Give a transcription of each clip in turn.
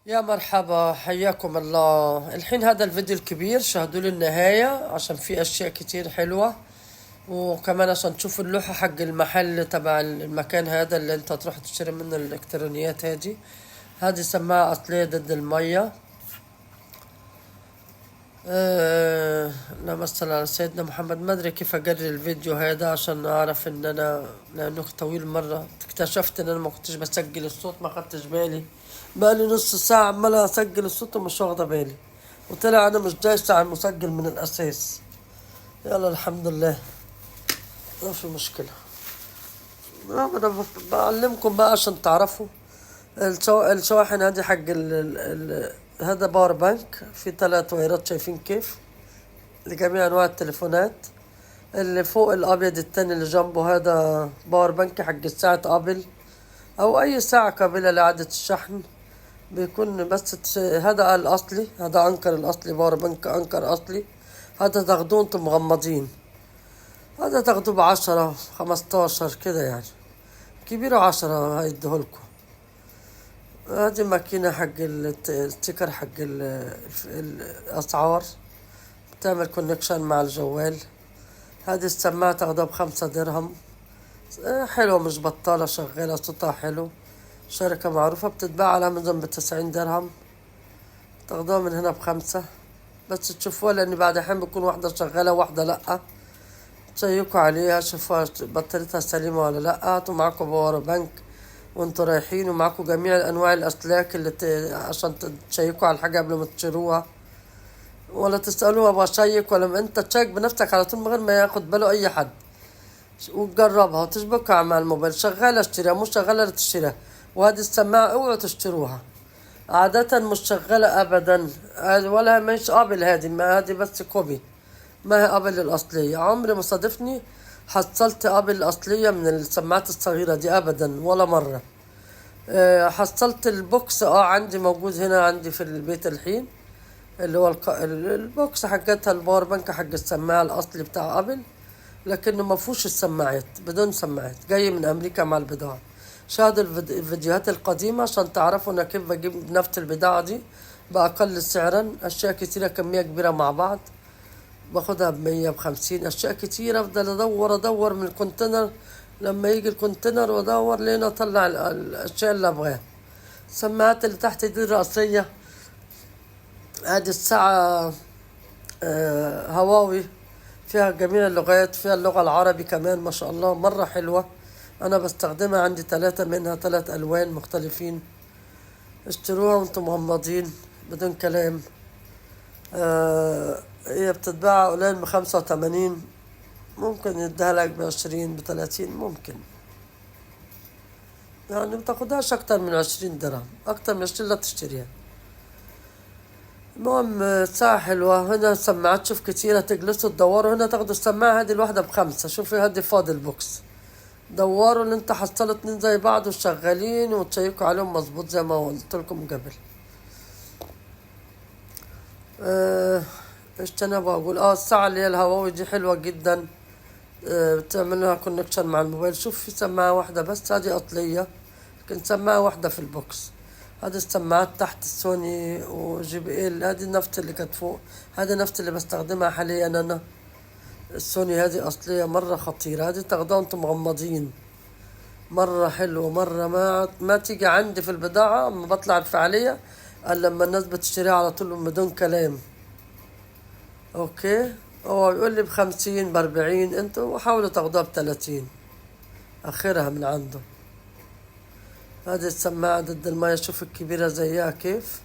يا مرحبا، حياكم الله. الحين هذا الفيديو الكبير شاهدوا للنهاية عشان في أشياء كتير حلوة، وكمان عشان تشوفوا اللوحة حق المحل تبع المكان هذا اللي انت تروح تشتري منه الإلكترونيات. هذه سماعة أصلية ضد المية. اللهم صل على سيدنا محمد. ما أدري كيف أقرر الفيديو هذا عشان أعرف إن أنا، لأنه طويل مرة. اكتشفت إن أنا ما كنتش بسجل الصوت، ما خدتش بالي. بقالي نص ساعة عمال أسجل الصوت ومش واخدة بالي، وطلع أنا مش دايس على المسجل من الأساس. يلا الحمد لله، ما في مشكلة. أنا بعلمكم بقى عشان تعرفوا. الشواحن هذه حق هذا باور بانك، في 3 وايرات شايفين كيف، لجميع أنواع التليفونات. اللي فوق الأبيض التاني اللي جنبه هذا باور بانك حق ساعة أبل أو أي ساعة قابلة لإعادة الشحن. بيكون بس هذا الأصلي، هذا أنكر الأصلي، باور بانك أنكر أصلي. هذا تاخدوه انتم مغمضين، هذا تاخدوه ب10 15 كده يعني، كبيره 10 هيديهولكوا. هذه ماكينة حق الستيكر حق الأسعار، بتعمل كونكشن مع الجوال. هذه السماعة تاخدها ب5 درهم. حلوة مش بطالة، شغالة صوتها حلو. شركة معروفة، بتتباع على أمازون ب90 درهم. تاخدوها من هنا ب5 بس تشوفوها، لأن بعد حين بيكون واحدة شغالة واحدة لأ. تشيكوا عليها، شوفوا بطاريتها سليمة ولا لأ. هاتوا معاكم باور بانك وانتوا رايحين، ومعاكم جميع أنواع الأسلاك عشان تشيكوا على الحاجة قبل ما تشتروها، ولا تسألوها أبغى أشيك، ولا أنت تشيك بنفسك على طول من غير ما ياخد باله أي حد. وتجربها وتشبكها مع الموبايل، شغالة اشتريها، مش شغالة لا تشتريها. وهذه السماعة اوعوا تشتروها، عادة مش شغالة أبدا. ولا مش قابل هذه، ما هذه بس كوبي، ما هي قابل الأصلية. عمري ما صادفني حصلت قابل الأصلية من السماعات الصغيرة دي أبدا ولا مرة. حصلت البوكس، عندي موجود هنا عندي في البيت الحين، اللي هو البوكس حقتها الباور بانك حق السماعة الأصلي بتاع أبل، لكنه ما فيهوش السماعات، بدون سماعات، جاي من أمريكا مع البضاعة. شاهدوا الفيديوهات القديمة عشان تعرفوا أنا كيف بجيب نفس البضاعة دي بأقل سعرا. أشياء كتيرة، كمية كبيرة مع بعض، باخدها ب100 ب50. أشياء كتيرة أفضل أدور من الكونتينر، لما يجي الكونتينر وأدور لين أطلع الأشياء اللي أبغاها. السماعات اللي تحت دي الرئيسية. هذه الساعة هواوي، فيها جميع اللغات، فيها اللغة العربي كمان، ما شاء الله مرة حلوة. أنا بستخدمها، عندي 3 منها، 3 ألوان مختلفين. اشتروها وانتم مغمضين بدون كلام. هي بتتباع قليل ب85، ممكن يديها لك ب20 ب30 ممكن، يعني بتاخدهاش أكتر من 20 درهم، أكتر من 20 لا تشتريها. المهم ساعة حلوة. هنا سماعات شوف كتيرة، تجلسوا تدوروا هنا تاخدوا السماعة هذه الواحدة ب5. شوفي هذه فاضل بوكس، دوروا ان انت حصلوا 2 زي بعض وشغالين، وتشيكوا عليهم مظبوط زي ما قلت لكم قبل. ايش تاني بقول؟ الساعة اللي هي الهواوي دي حلوة جدا. بتعمل لها كونكشن مع الموبايل. شوف في سماعة واحدة بس، هذه أصلية، لكن سماعة واحدة في البوكس. هذه السماعات تحت السوني وجي بي ال، هذه نفس اللي كانت فوق، هذه نفس اللي بستخدمها حاليا أنا. السوني هذه أصلية مرة خطيرة، هذه تاخدوها انتم مغمضين، مرة حلوة. مرة ما تيجي عندي في البضاعة اما بطلع الفعالية الا لما الناس بتشتريها على طول بدون كلام. اوكي، هو بيقول لي ب50 ب40، انتوا حاولوا تاخدوها ب30 اخرها من عنده. هذه السماعة ضد المية، شوف الكبيرة زيها كيف.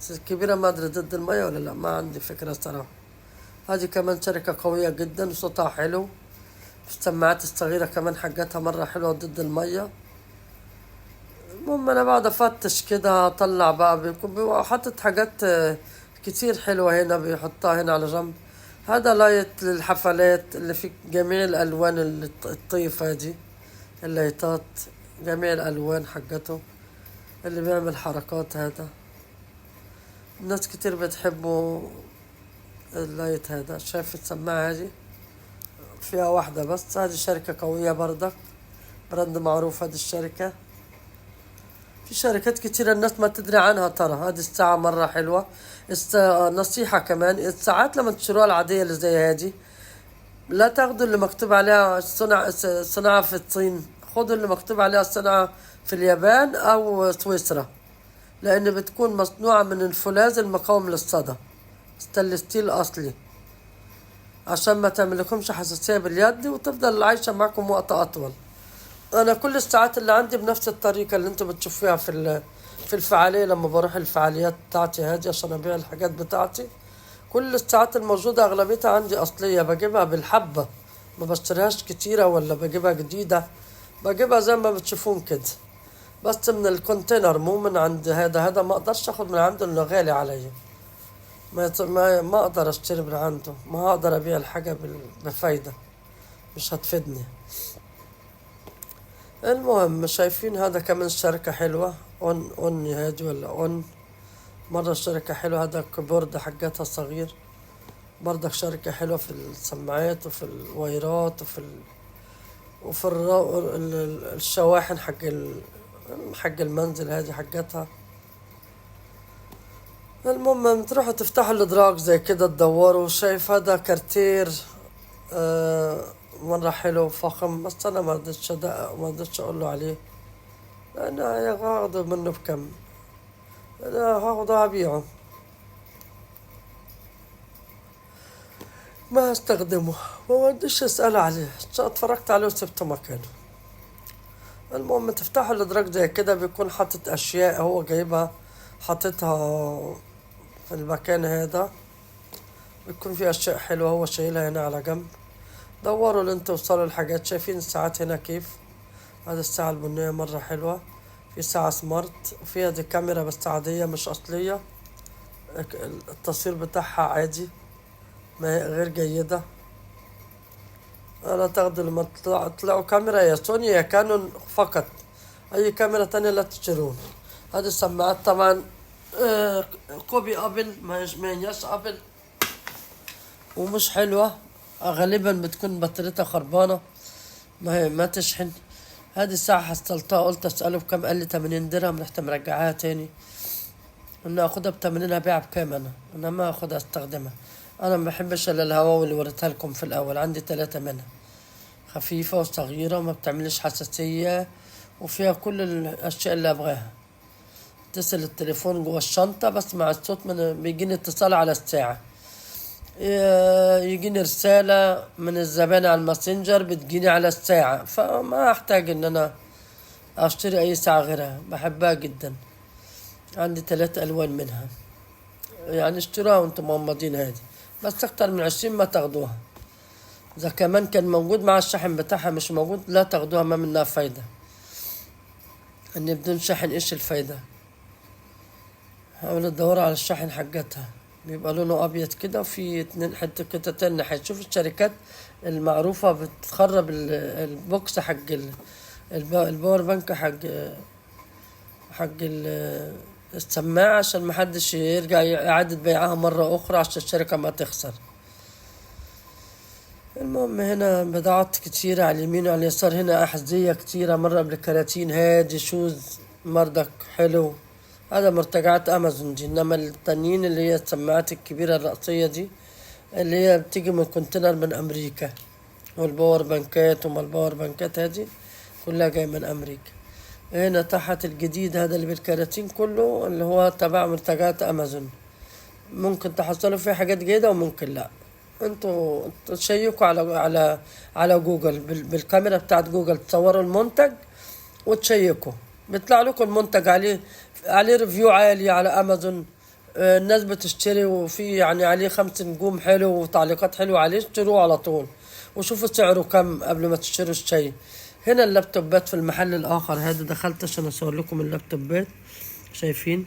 الكبيرة ما ادري ضد المية ولا لا، ما عندي فكرة صراحة. هذه كمان شركة قوية جدا وصوتها حلو. السماعات الصغيرة كمان حقتها مرة حلوة ضد المية. المهم انا بقعد افتش كده اطلع بقى، بيبقى حاطط حاجات كتير حلوة هنا، بيحطها هنا على جنب. هذا لايت للحفلات اللي في جميع الالوان، الطيفة دي اللايتات، جميع الالوان حقته اللي بيعمل حركات. هذا ناس كتير بتحبه اللايت هذا. شايف السماعة هذه فيها واحدة بس، هذه شركة قوية برضك، براند معروف هذه الشركة. في شركات كتيرة الناس ما تدري عنها. ترى هذه الساعة مرة حلوة. نصيحة كمان، الساعات لما تشتروها العادية اللي زي هذه لا تاخدوا اللي مكتوب عليها صناعة في الصين، خدوا اللي مكتوب عليها صناعة في اليابان أو سويسرا، لأن بتكون مصنوعة من الفولاذ المقاوم للصدى، ستانلس ستيل أصلي، عشان ما تعملكمش حساسية باليد وتفضل عايشة معكم وقت أطول. أنا كل الساعات اللي عندي بنفس الطريقة اللي انتوا بتشوفوها في الفعالية لما بروح الفعاليات بتاعتي هذه عشان أبيع الحاجات بتاعتي. كل الساعات الموجودة أغلبيتها عندي أصلية، بجيبها بالحبة، ما بشتريهاش كتيرة ولا بجيبها جديدة، بجيبها زي ما بتشوفون كده، بس من الكونتينر مو من عند هذا ما اقدرش اخد من عنده انه غالي عليا. ما اقدر اشتري من عنده، ما هقدر ابيع الحاجة بفايدة، مش هتفيدني. المهم شايفين هذا كمان شركة حلوة، اون هادي ولا اون، مرة شركة حلوة. هذا الكيبورد حقتها صغير، برضك شركة حلوة في السماعات وفي الوايرات وفي الشواحن حق المنزل هذه حقتها. المهم تروحوا تفتحوا الادراج زي كده تدوروا. شايف هذا كارتير مرة حلو فخم، بس انا ما رضيتش اقول له عليه لان هاخده منه بكم، انا هاخده هبيعه ما استخدمه، ما بديش اسأل عليه، اتفرجت عليه وسبته مكانه. المهم تفتحوا الادراج زي كده بيكون حاطط اشياء هو جايبها حاططها في المكان هذا، بيكون في اشياء حلوة هو شايلها هنا على جنب. دوروا لين توصلوا الحاجات. شايفين الساعات هنا كيف؟ هذه الساعة البنية مرة حلوة، في ساعة سمارت فيها دي كاميرا بس عادية مش أصلية، التصوير بتاعها عادي ما هي غير جيدة. لا تاخدوا لما تطلعوا كاميرا يا سوني يا كانون فقط، أي كاميرا تانية لا تشترون. هذه السماعات طبعا كوبي أبل، ما هيش أبل ومش حلوة، غالبا بتكون بطاريتها خربانة ما تشحن. هذه الساعة حصلتها قلت اسأله بكم، قال لي 80 درهم، رحت مرجعاها تاني. انا اخدها ب80 ابيعها بكام؟ انا ما اخدها استخدمها، انا ما بحبش الا الهواء اللي وريتها لكم في الاول. عندي 3 منها، خفيفة وصغيرة وما بتعملش حساسية وفيها كل الاشياء اللي ابغاها. اتصل التليفون جوا الشنطة بس مع الصوت بيجيني اتصال على الساعة، يجيني رسالة من الزبائن على الماسنجر بتجيني على الساعة، فما احتاج ان انا اشتري اي ساعة غيرها. بحبها جدا، عندي 3 الوان منها، يعني اشتروها وانتم مغمضين هذه، بس اكتر من 20 ما تاخدوها. اذا كمان كان موجود مع الشحن بتاعها مش موجود لا تاخدوها، ما منها فايدة، ان بدون شحن ايش الفايدة؟ حاولوا تدوروا على الشحن حقتها، بيبقى لونه ابيض كده وفي 2 حته قطعتين ناحية. شوف الشركات المعروفة بتخرب البوكس حق الباور بانك حق السماعة عشان محدش يرجع إعادة بيعها مرة أخرى عشان الشركة ما تخسر. المهم هنا بضاعات كتيرة على اليمين وعلى اليسار، هنا أحذية كتيرة مرة بالكراتين، هادي شوز مردك حلو. هذا مرتجعات أمازون دي، إنما التانيين اللي هي السماعات الكبيرة الرأسية دي اللي هي بتيجي من كونتينر من أمريكا، والباور بانكات وما الباور بانكات هذه كلها جاي من أمريكا. هنا تحت الجديد هذا اللي بالكراتين كله اللي هو تبع منتجات أمازون، ممكن تحصلوا فيه حاجات جيدة وممكن لا. انتوا تشيكوا على جوجل بالكاميرا بتاعت جوجل، تصوروا المنتج وتشيكوا بيطلع لكم المنتج عليه ريفيو عالي على أمازون، الناس بتشتري وفي يعني عليه 5 نجوم حلو وتعليقات حلوة عليه، اشتروه على طول وشوفوا سعره كم قبل ما تشتروا الشيء. هنا اللابتوبات في المحل الآخر هذا، دخلت عشان أصور لكم اللابتوبات. شايفين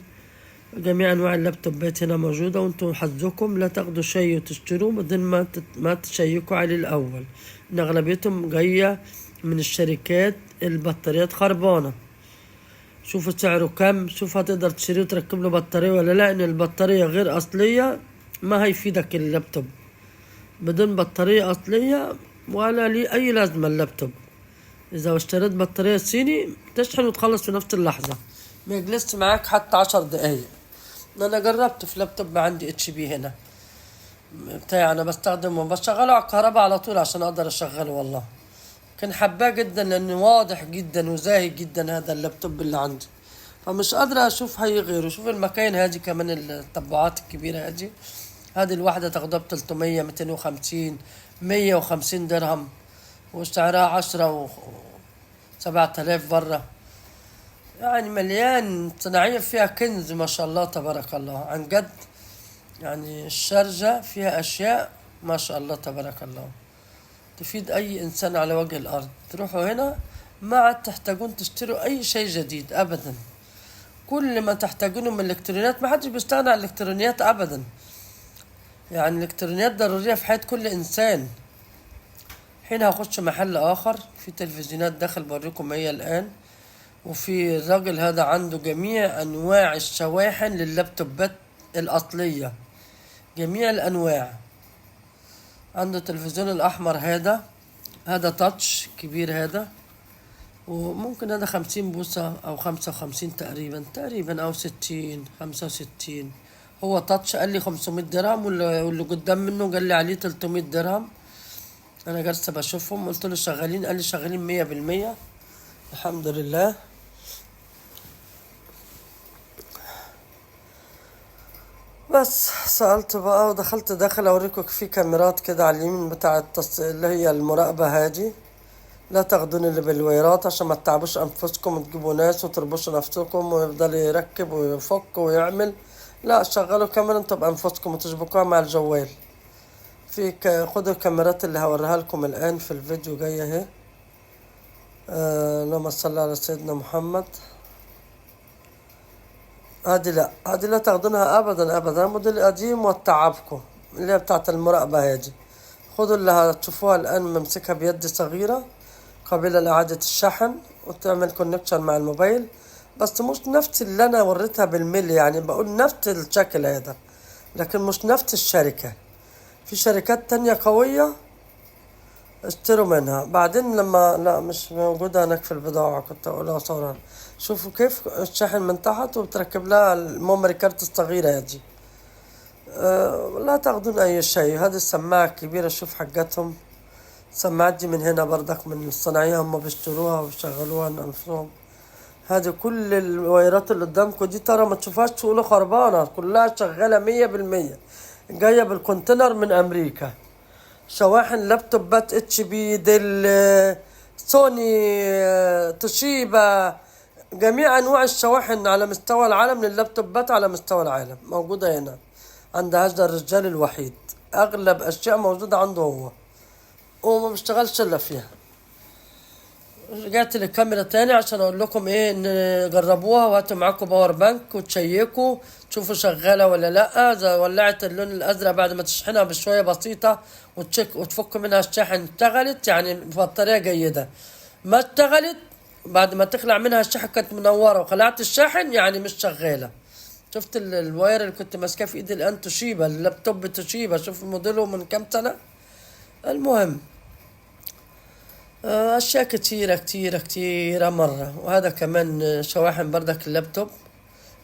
جميع أنواع اللابتوبات هنا موجودة، وانتم حظكم لا تاخدوا شيء وتشتروه بدون ما تشيكوا عليه الأول، إن أغلبيتهم جاية من الشركات البطاريات خربانة. شوفوا سعره كم، شوف هتقدر تشتريه وتركب له بطارية ولا لا، إن البطارية غير أصلية ما هيفيدك اللابتوب، بدون بطارية أصلية ولا ليه أي لازمة اللابتوب. إذا اشتريت بطارية صيني تشحن وتخلص في نفس اللحظة، ما يجلس معاك حتى 10 دقايق. انا جربت في لابتوب عندي اتش بي هنا بتاعي، انا بستخدمه بشغله على الكهرباء على طول عشان اقدر اشغله. والله كان حباه جدا لانه واضح جدا وزاهي جدا هذا اللابتوب اللي عندي، فمش قادرة اشوف هي غيره. شوف المكاين هذه كمان، الطبعات الكبيرة هذه الواحدة تاخدها ب300 250 150 درهم، وسعرها 10 و7000 برا. يعني مليان صناعية، فيها كنز ما شاء الله تبارك الله عن جد. يعني الشارجة فيها أشياء ما شاء الله تبارك الله تفيد أي إنسان على وجه الأرض. تروحوا هنا ما عاد تحتاجون تشتروا أي شيء جديد أبدا. كل ما تحتاجونه من الإلكترونيات، ما حدش بيستغنى عن الإلكترونيات أبدا. يعني الإلكترونيات ضرورية في حياة كل إنسان. حين هخش محل آخر في تلفزيونات داخل بوريكم هي الآن، وفي الراجل هذا عنده جميع أنواع الشواحن لللابتوبات الأصلية، جميع الأنواع. عنده تلفزيون الأحمر هذا تاتش كبير هذا، وممكن هذا 50 بوصة أو 55 تقريبا أو 60 65. هو تاتش، قال لي 500 درهم، واللي قدام منه قال لي عليه 300 درهم. أنا جالسة بشوفهم، قلت له شغالين، قال لي شغالين 100%. الحمد لله. بس سألت بقى ودخلت داخل أوريكم في كاميرات كده على اليمين بتاع اللي هي المراقبة هذه. لا تاخدون اللي بالويرات عشان ما تتعبوش أنفسكم وتجيبوا ناس وتربشوا نفسكم ويفضل يركب ويفك ويعمل. لا، شغلوا كاميرا انتوا بأنفسكم وتشبكوها مع الجوال. خدوا الكاميرات اللي هوريها لكم الآن في الفيديو جاية اهي. اللهم صل على سيدنا محمد. هذه لا تاخدونها أبدا أبدا، موديل قديم وتعبكم، اللي هي بتاعت المراقبة هذه. خدوا اللي هتشوفوها الآن ممسكها بيد صغيرة قابلة لإعادة الشحن وتعمل كونكشن مع الموبايل، بس مش نفس اللي أنا وريتها بالملي. يعني بقول نفس الشكل هذا لكن مش نفس الشركة. في شركات تانية قوية اشتروا منها. بعدين لما لا مش موجودة هناك في البضاعة كنت أقولها صورها. شوفوا كيف الشاحن من تحت وبتركب لها الميموري كارت الصغيرة هذه. لا تاخدون أي شيء. هذه السماعة الكبيرة شوف حقتهم، السماعات دي من هنا بردك من الصناعية، هم بيشتروها وبيشغلوها لنفسهم. هذه كل الوايرات اللي قدامكم دي ترى ما تشوفهاش تقولوا خربانة، كلها شغالة 100%، جاية بالكونتينر من أمريكا. شواحن لابتوبات اتش بي، ديل، سوني، توشيبا، جميع أنواع الشواحن على مستوى العالم لللابتوبات على مستوى العالم موجودة هنا عند هذا الرجال الوحيد. أغلب أشياء موجودة عنده هو وما بيشتغلش إلا فيها. رجعت للكاميرا تاني عشان اقول لكم ايه، ان جربوها وهاتوا معاكم باور بانك وتشيكوا تشوفوا شغاله ولا لا. اذا ولعت اللون الازرق بعد ما تشحنها بشويه بسيطه وتشيك وتفك منها الشاحن اشتغلت، يعني بطاريه جيده. ما اشتغلت بعد ما تخلع منها الشاحن كانت منوره وخلعت الشاحن يعني مش شغاله. شفت الواير اللي كنت ماسكاه في ايدي الان توشيبا، اللابتوب توشيبا، شوف موديله من كام سنه. المهم أشياء كتيرة كتيرة كتيرة مرة. وهذا كمان شواحن بردك اللابتوب.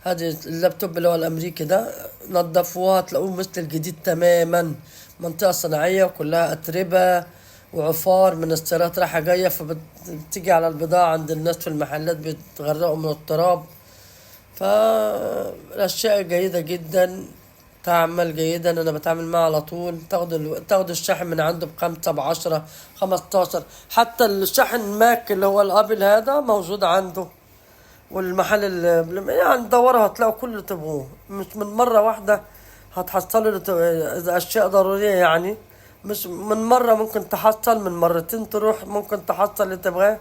هذا اللابتوب اللي هو الأمريكي ده نظفوها تلاقوه مثل الجديد تماما. منطقة صناعية وكلها أتربة وعفار من السيارات رايحة جاية، فبتيجي على البضاعة عند الناس في المحلات بيتغرقوا من التراب. فالأشياء جيدة جدا، تعمل جيدا. انا بتعامل معه على طول. تاخد الشحن من عنده ب5 ب10 15. حتى الشحن ماك اللي هو الابل هذا موجود عنده. والمحل اللي يعني دوروا هتلاقوا كل اللي تبغوه، مش من مرة واحدة هتحصلوا اذا اشياء ضرورية. يعني مش من مرة، ممكن تحصل من مرتين تروح، ممكن تحصل اللي تبغاه.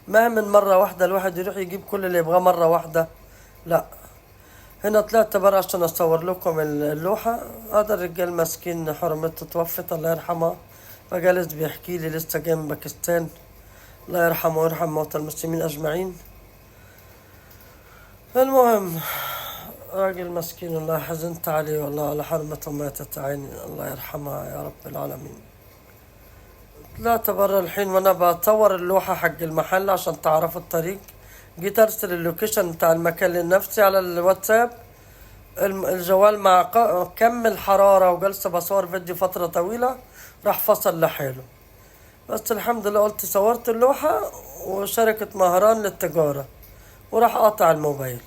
ما من مرة واحدة الواحد يروح يجيب كل اللي يبغاه مرة واحدة، لا. هنا طلعت برا عشان اصور لكم اللوحة. هذا الرجال مسكين حرمته توفت الله يرحمها، فجالس بيحكي لي لسه جاي من باكستان. الله يرحمه ويرحم موتى المسلمين اجمعين. المهم راجل مسكين الله حزنت عليه والله على حرمته ماتت عيني، الله يرحمها يا رب العالمين. طلعت برا الحين وانا بصور اللوحة حق المحل عشان تعرفوا الطريق. جيت ارسل اللوكيشن بتاع المكان لنفسي على الواتساب، الجوال مع كم الحرارة وجلسة بصور فيديو فترة طويلة راح فصل لحاله. بس الحمد لله قلت صورت اللوحة وشركة مهران للتجارة وراح قاطع الموبايل.